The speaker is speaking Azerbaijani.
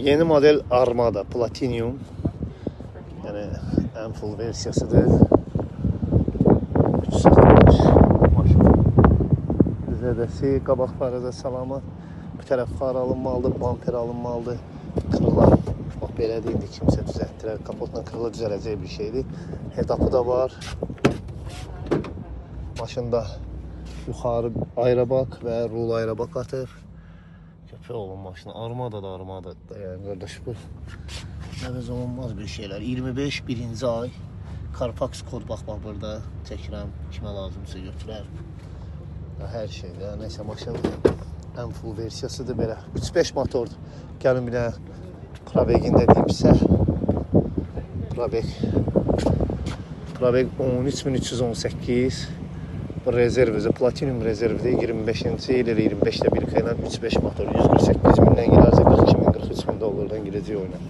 Yeni model Armada Platinum. Yəni ən full versiyasıdır. 3 satılmış maşın. Zədəsi, qabaq parada salamat. Bu tərəf far alınmalıdır, bamper alınmalıdır. Kırılar, bax belə deyildi, kimsə düzəltdirər. Kapotla kırılı düzələcək bir şeydir. Head-up'ı da var. Maşında yuxarı aerobak və rul aerobak atır. Köpək olun maşını. Armada da Armadadır. Yəni qardaş bu nəvəz olunmaz bir şeylər. 25 birinci ay. Carfax kod bax burada çəkirəm. Kimə lazımsa götürər. Hər şeydir. Nəysə maşın ən full versiyasıdır belə. 3.5 motordur. Gəlin bir dənə probegin dediyimsə. Probeg 13.318. Bu rezervidir. Platinum rezervidir. 25-ci il ilə 25-də 1 ilə 3.5 motor. 148 mindən girərsə 42 min, 43 min dollardan girəcək oyuna.